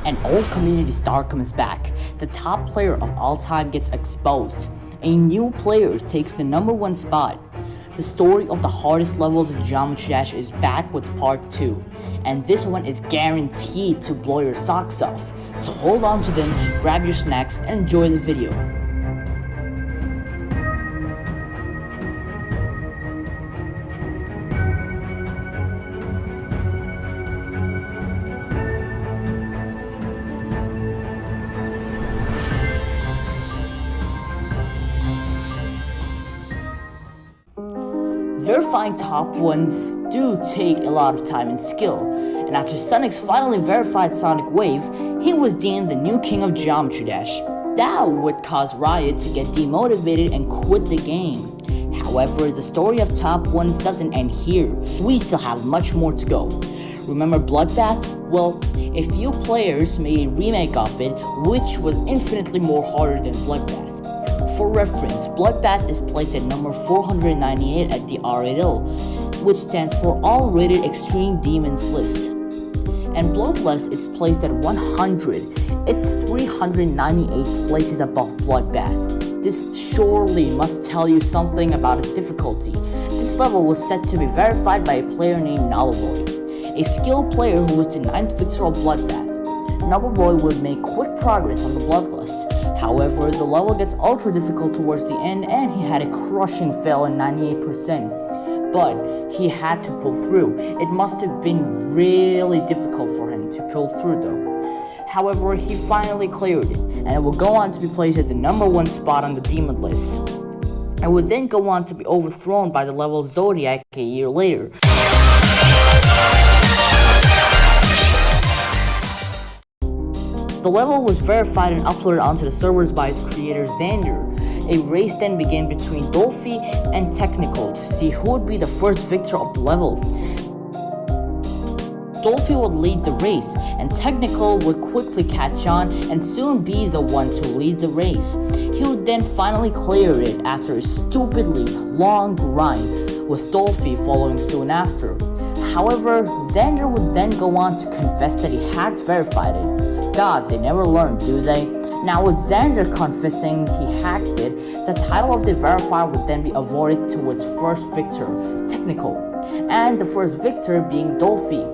An old community star comes back. The top player of all time gets exposed. A new player takes the #1 spot. The story of the hardest levels in Geometry Dash is back with part 2, and this one is guaranteed to blow your socks off. So hold on to them, grab your snacks, and enjoy the video. Verifying top ones do take a lot of time and skill, and after Sonic's finally verified Sonic Wave, he was deemed the new king of Geometry Dash. That would cause Riot to get demotivated and quit the game. However, the story of top ones doesn't end here. We still have much more to go. Remember Bloodbath? Well, a few players made a remake of it, which was infinitely more harder than Bloodbath. For reference, Bloodbath is placed at number 498 at the RAL, which stands for All Rated Extreme Demons list. And Bloodlust is placed at 100. It's 398 places above Bloodbath. This surely must tell you something about its difficulty. This level was said to be verified by a player named Novelboy, a skilled player who was the 9th victor of Bloodbath. Novelboy would make quick progress on the Bloodlust. However, the level gets ultra difficult towards the end and he had a crushing fail in 98%. But he had to pull through. It must have been really difficult for him to pull through though. However, he finally cleared it, and it will go on to be placed at the #1 spot on the demon list. It would then go on to be overthrown by the level Zodiac a year later. The level was verified and uploaded onto the servers by its creator Xander. A race then began between Dolphy and Technical to see who would be the first victor of the level. Dolphy would lead the race, and Technical would quickly catch on and soon be the one to lead the race. He would then finally clear it after a stupidly long grind, with Dolphy following soon after. However, Xander would then go on to confess that he had verified it. God, they never learn, do they? Now with Xander confessing he hacked it, the title of the verifier would then be awarded to its first victor, Technical, and the first victor being Dolphy.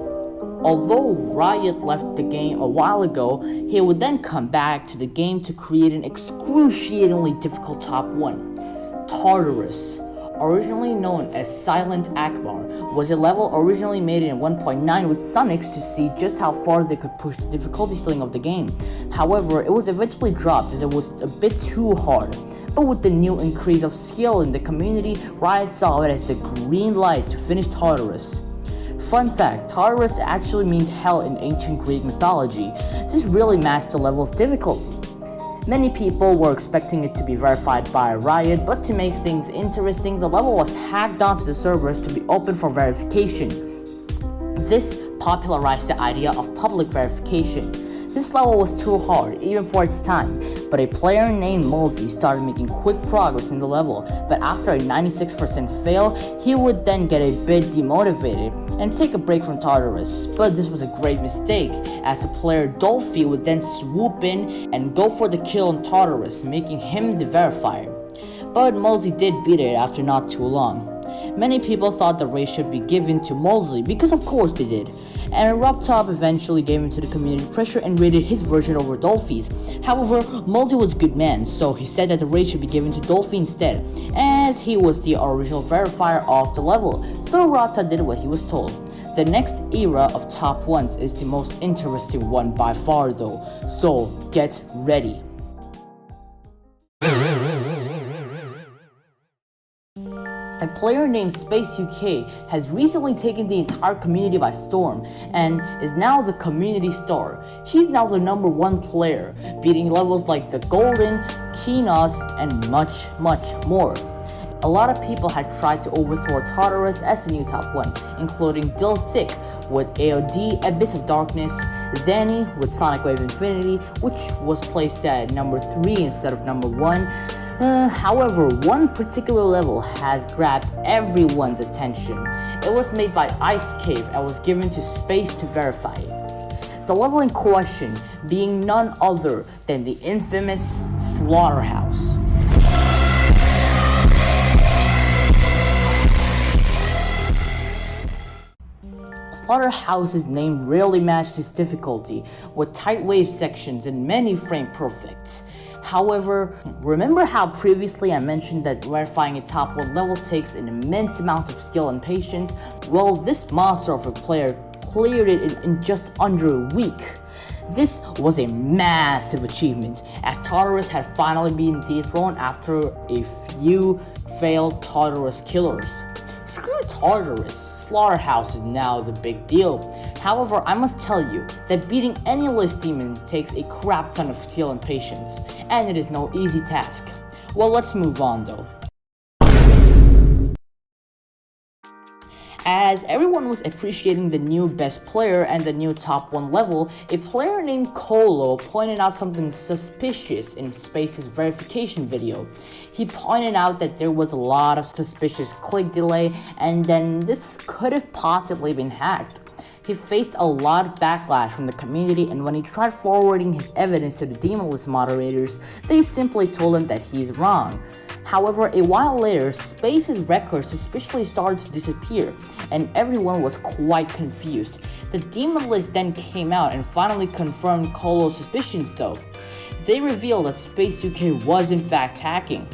Although Riot left the game a while ago, he would then come back to the game to create an excruciatingly difficult top 1. Tartarus, originally known as Silent Akbar, was a level originally made in 1.9 with Sonics to see just how far they could push the difficulty ceiling of the game. However, it was eventually dropped as it was a bit too hard. But with the new increase of skill in the community, Riot saw it as the green light to finish Tartarus. Fun fact, Tartarus actually means hell in ancient Greek mythology. This really matched the level's difficulty. Many people were expecting it to be verified by Riot, but to make things interesting, the level was hacked onto the servers to be open for verification. This popularized the idea of public verification. This level was too hard, even for its time, but a player named Mulzi started making quick progress in the level, but after a 96% fail, he would then get a bit demotivated and take a break from Tartarus. But this was a great mistake, as the player Dolphy would then swoop in and go for the kill on Tartarus, making him the verifier. But Mulzi did beat it after not too long. Many people thought the race should be given to Mulzi, because of course they did, and Rubtop eventually gave in to the community pressure and rated his version over Dolphy's. However, Mulzi was a good man, so he said that the race should be given to Dolphy instead, as he was the original verifier of the level, so Rubtop did what he was told. The next era of top 1s is the most interesting one by far though, so get ready. A player named Space UK has recently taken the entire community by storm and is now the community star. He's now the #1 player, beating levels like the Golden, Kinos, and much more. A lot of people had tried to overthrow Tartarus as the new top 1, including Dill Thick with AOD Abyss of Darkness, Zanny with Sonic Wave Infinity, which was placed at #3 instead of #1. However, one particular level has grabbed everyone's attention. It was made by Ice Cave and was given to Space to verify it. The level in question being none other than the infamous Slaughterhouse. Slaughterhouse's name rarely matched its difficulty, with tight wave sections and many frame perfects. However, remember how previously I mentioned that verifying a top 1 level takes an immense amount of skill and patience? Well, this monster of a player cleared it in just under a week. This was a massive achievement, as Tartarus had finally been dethroned after a few failed Tartarus killers. Screw Tartarus, Slaughterhouse is now the big deal. However, I must tell you that beating any list demon takes a crap ton of skill and patience, and it is no easy task. Well, let's move on though. As everyone was appreciating the new best player and the new top 1 level, a player named Kolo pointed out something suspicious in Space's verification video. He pointed out that there was a lot of suspicious click delay, and then this could have possibly been hacked. He faced a lot of backlash from the community, and when he tried forwarding his evidence to the Demon List moderators, they simply told him that he's wrong. However, a while later, Space's records suspiciously started to disappear, and everyone was quite confused. The Demon List then came out and finally confirmed Kolo's suspicions though. They revealed that Space UK was in fact hacking.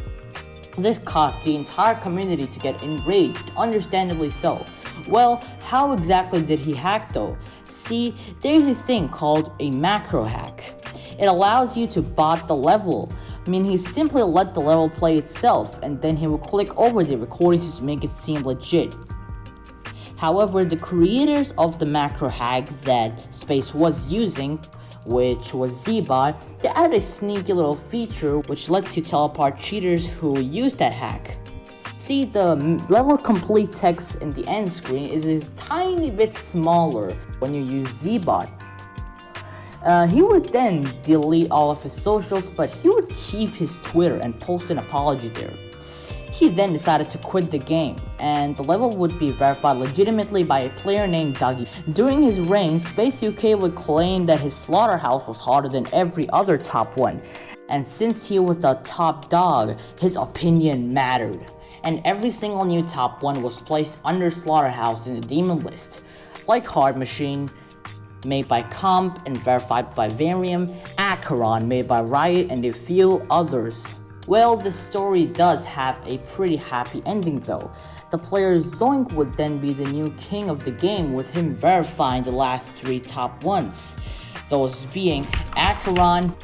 This caused the entire community to get enraged, understandably so. Well, how exactly did he hack though? See, there's a thing called a macro hack. It allows you to bot the level. I mean, he simply let the level play itself, and then he will click over the recordings to make it seem legit. However, the creators of the macro hack that Space was using, which was Zbot, they added a sneaky little feature which lets you tell apart cheaters who use that hack. See, the level complete text in the end screen is a tiny bit smaller when you use Zbot. He would then delete all of his socials, but he would keep his Twitter and post an apology there. He then decided to quit the game, and the level would be verified legitimately by a player named Dougie. During his reign, Space UK would claim that his Slaughterhouse was harder than every other top 1, and since he was the top dog, his opinion mattered. And every single new top 1 was placed under Slaughterhouse in the Demon List, like Hard Machine, made by Comp and verified by Varium, Acheron, made by Riot, and a few others. Well, the story does have a pretty happy ending though. The player Zoink would then be the new king of the game, with him verifying the last 3 top 1s. Those being Acheron.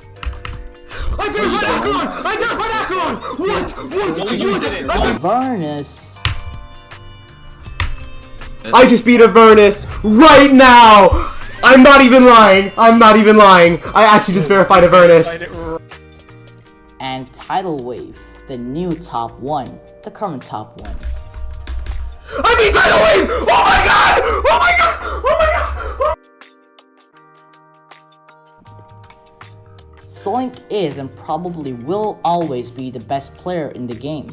I verified Acheron! What? Avernus. I just beat Avernus right now! I'm not even lying! I actually just verified Avernus. And Tidal Wave, the new top 1, the current top 1. I beat Tidal Wave! Oh my god! Oh my god! Oh my god! Zoink is and probably will always be the best player in the game.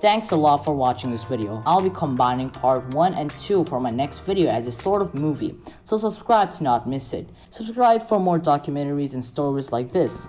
Thanks a lot for watching this video. I'll be combining part 1 and 2 for my next video as a sort of movie, so subscribe to not miss it. Subscribe for more documentaries and stories like this.